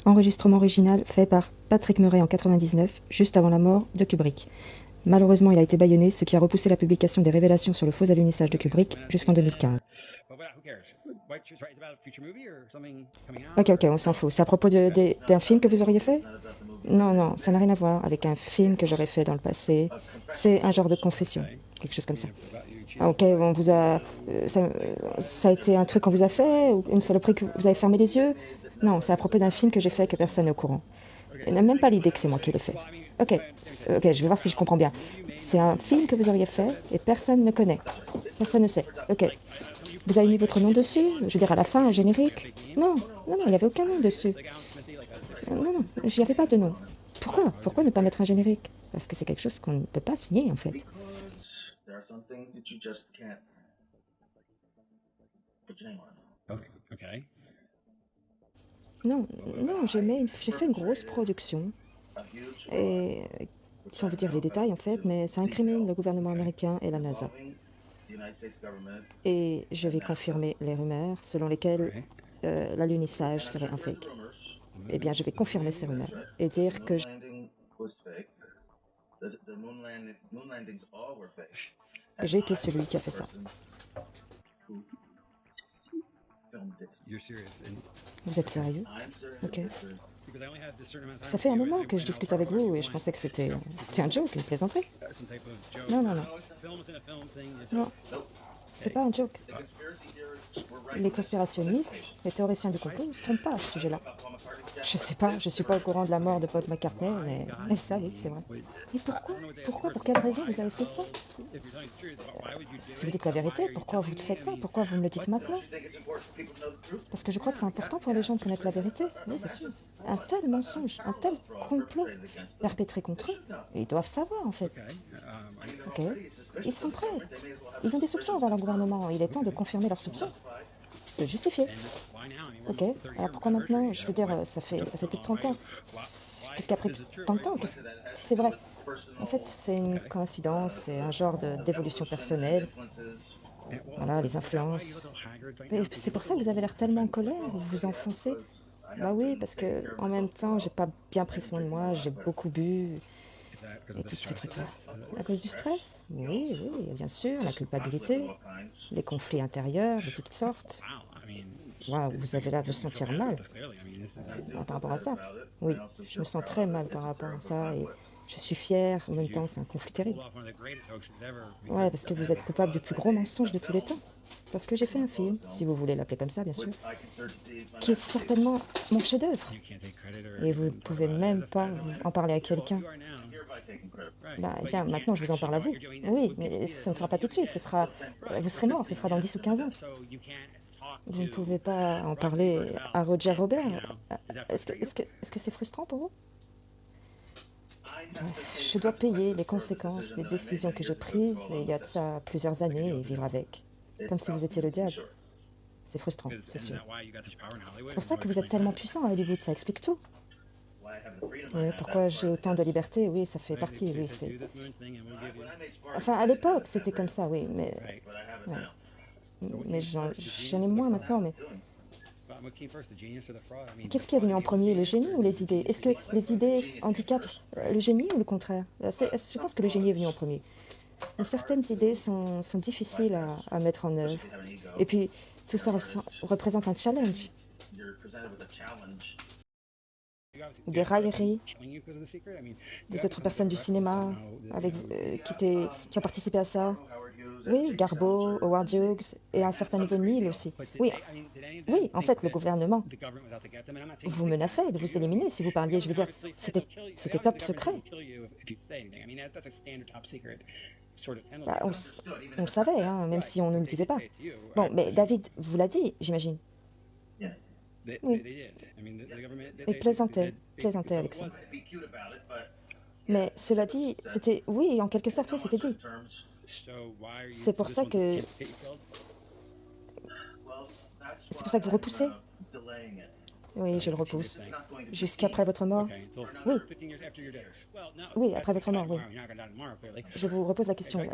Enregistrement original fait par Patrick Murray en 99, juste avant la mort de Kubrick. Malheureusement, il a été bâillonné, ce qui a repoussé la publication des révélations sur le faux alunissage de Kubrick jusqu'en 2015. Ok, on s'en fout. C'est à propos d'un film que vous auriez fait? Non, non, ça n'a rien à voir avec un film que j'aurais fait dans le passé. C'est un genre de confession, quelque chose comme ça. Ah, ok, on vous a... ça a été un truc qu'on vous a fait? Ou une saloperie que vous avez fermé les yeux? Non, c'est à propos d'un film que j'ai fait que personne n'est au courant. Il n'a même pas l'idée que c'est moi qui l'ai fait. Ok, ok, je vais voir si je comprends bien. C'est un film que vous auriez fait et personne ne connaît. Personne ne sait. Ok. Vous avez mis votre nom dessus? Je veux dire, à la fin, un générique? Non, non, non, il n'y avait aucun nom dessus. Non, non, il n'y avait pas de nom. Pourquoi? Pourquoi ne pas mettre un générique? Parce que c'est quelque chose qu'on ne peut pas signer, en fait. Non, non, j'ai fait une grosse production. Et sans vous dire les détails, en fait, mais ça incrimine le gouvernement américain et la NASA. Et je vais confirmer les rumeurs selon lesquelles l'alunissage serait un fake. Eh bien, je vais confirmer ces rumeurs et dire que j'ai été celui qui a fait ça. Vous êtes sérieux? Ok. Ça fait un moment que je discute avec vous et je pensais que c'était un joke, une plaisanterie. Non, non, non. Non, c'est pas un joke. Les conspirationnistes, les théoriciens du complot ne se trompent pas à ce sujet-là. Je sais pas, je suis pas au courant de la mort de Paul McCartney, mais ça, oui, c'est vrai. Mais pourquoi? Pourquoi? Pour quelle raison vous avez fait ça? Si vous dites la vérité, pourquoi vous faites ça? Pourquoi vous me le dites maintenant? Parce que je crois que c'est important pour les gens de connaître la vérité. Oui, c'est sûr. Un tel mensonge, un tel complot perpétré contre eux, ils doivent savoir en fait. Ok. Ils sont prêts. Ils ont des soupçons envers le gouvernement. Il est temps de confirmer leurs soupçons, de justifier. Ok. Alors pourquoi maintenant? Je veux dire, ça fait plus de 30 ans. Qu'est-ce qui a pris tant de temps? Si c'est vrai? En fait, c'est une coïncidence, c'est un genre d'évolution personnelle. Voilà, les influences. Mais c'est pour ça que vous avez l'air tellement en colère, vous vous enfoncez. Bah oui, parce que en même temps, j'ai pas bien pris soin de moi, j'ai beaucoup bu et tous ces trucs-là. À cause du stress? Oui, oui, bien sûr, la culpabilité, les conflits intérieurs de toutes sortes. Waouh, vous avez l'air de vous sentir mal par rapport à ça. Oui, je me sens très mal par rapport à ça et je suis fière. En même temps, c'est un conflit terrible. Ouais, parce que vous êtes coupable du plus gros mensonge de tous les temps. Parce que j'ai fait un film, si vous voulez l'appeler comme ça, bien sûr, qui est certainement mon chef-d'œuvre. Et vous ne pouvez même pas en parler à quelqu'un. Bah, eh bien, maintenant, je vous en parle à vous. Oui, mais ce ne sera pas tout de suite. Vous serez mort. Ce sera dans 10 ou 15 ans. Vous ne pouvez pas en parler à Roger Robert. Est-ce que c'est frustrant pour vous? Je dois payer les conséquences des décisions que j'ai prises et il y a de ça plusieurs années et vivre avec. Comme si vous étiez le diable. C'est frustrant, c'est sûr. C'est pour ça que vous êtes tellement puissant à Hollywood, ça explique tout. Oui, pourquoi j'ai autant de liberté, oui, ça fait partie, oui, c'est... Enfin, à l'époque, c'était comme ça, oui, mais... Ouais. Mais j'en ai moins maintenant, mais... Qu'est-ce qui est venu en premier, le génie ou les idées? Est-ce que les idées handicapent le génie ou le contraire? Je pense que le génie est venu en premier. Mais certaines idées sont difficiles à mettre en œuvre. Et puis, tout ça représente un challenge. Des railleries, des autres personnes du cinéma qui ont participé à ça. Oui, Garbo, Howard Hughes et à un certain niveau Neil aussi. Oui, oui, en fait, le gouvernement vous menaçait de vous éliminer si vous parliez. Je veux dire, c'était top secret. Bah, on le savait, hein, même si on ne le disait pas. Bon, mais David vous l'a dit, j'imagine. Oui, et plaisantait avec ça. Mais cela dit, c'était, oui, en quelque sorte, oui, c'était dit. C'est pour ça que, c'est pour ça que vous repoussez. Oui, je le repousse. Jusqu'après votre mort. Oui, oui, après votre mort, oui. Je vous repose la question.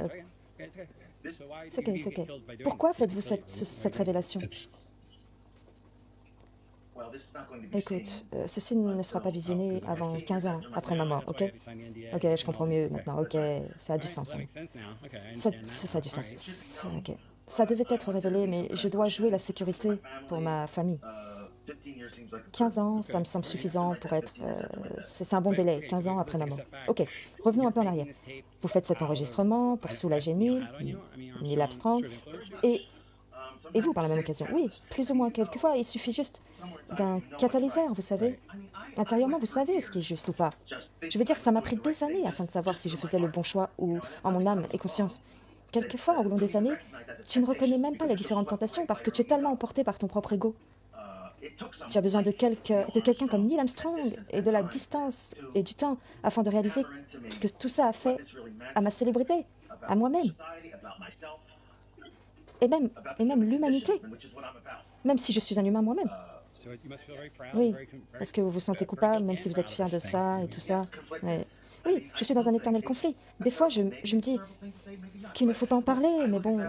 C'est ok, c'est ok. Pourquoi faites-vous cette révélation? Écoute, ceci ne sera pas visionné avant 15 ans après ma mort, ok? Ok, je comprends mieux maintenant, ok, ça a du sens. Oui. Ça a du sens. Ok. Ça devait être révélé, mais je dois jouer la sécurité pour ma famille. 15 ans, ça me semble suffisant pour être... c'est un bon délai, 15 ans après ma mort. Ok, revenons un peu en arrière. Vous faites cet enregistrement pour soulager Neil Armstrong, et, et vous par la même occasion. Oui, plus ou moins quelquefois, il suffit juste d'un catalyseur, vous savez. Intérieurement, vous savez ce qui est juste ou pas. Je veux dire, ça m'a pris des années afin de savoir si je faisais le bon choix ou en mon âme et conscience. Quelquefois, au long des années, tu ne reconnais même pas les différentes tentations parce que tu es tellement emporté par ton propre ego. Tu as besoin de quelqu'un comme Neil Armstrong et de la distance et du temps afin de réaliser ce que tout ça a fait à ma célébrité, à moi-même, et même l'humanité, même si je suis un humain moi-même. Oui, est-ce que vous vous sentez coupable, même si vous êtes fier de ça et tout ça? Mais oui, je suis dans un éternel conflit. Des fois, je me dis qu'il ne faut pas en parler, mais bon,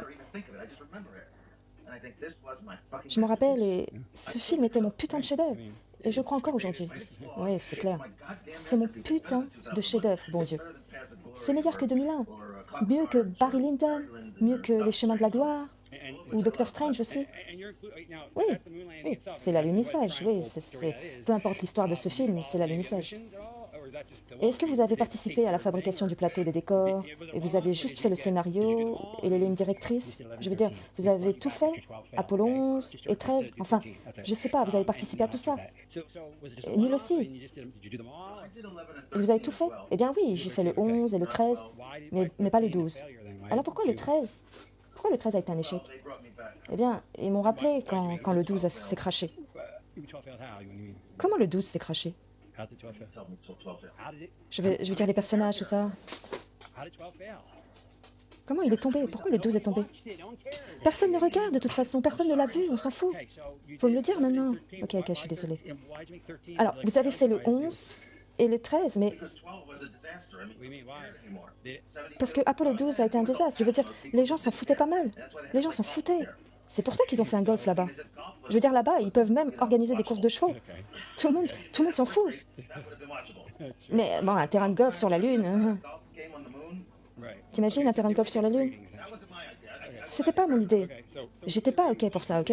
je m'en rappelle et ce film était mon putain de chef-d'œuvre. Et je crois encore aujourd'hui. Oui, c'est clair. C'est mon putain de chef-d'œuvre, bon Dieu. C'est meilleur que 2001. Mieux que Barry Lyndon, mieux que Les Chemins de la Gloire, ou Doctor Strange aussi. Oui, oui, c'est l'alunissage, oui. Peu importe l'histoire de ce film, c'est l'alunissage. Et est-ce que vous avez participé à la fabrication du plateau des décors et vous avez juste fait le scénario et les lignes directrices? Je veux dire, vous avez tout fait? Apollo 11 et 13? Enfin, je sais pas, vous avez participé à tout ça. Et Neil aussi. Et vous avez tout fait? Eh bien oui, j'ai fait le 11 et le 13, mais pas le 12. Alors pourquoi le 13? Pourquoi le 13 a été un échec? Eh bien, ils m'ont rappelé quand le 12 s'est craché. Comment le 12 s'est craché? Je veux dire les personnages, tout ça. Comment il est tombé? Pourquoi le 12 est tombé? Personne ne regarde de toute façon, personne ne l'a vu, on s'en fout. Faut me le dire maintenant. Ok, je suis désolée. Alors, vous avez fait le 11 et le 13, mais... Parce que Apollo 12 a été un désastre. Je veux dire, les gens s'en foutaient pas mal. Les gens s'en foutaient. C'est pour ça qu'ils ont fait un golf là-bas. Je veux dire, là-bas, ils peuvent même organiser des courses de chevaux. Tout le monde s'en fout. Mais bon, un terrain de golf sur la Lune... T'imagines un terrain de golf sur la Lune? C'était pas mon idée. J'étais pas OK pour ça, OK?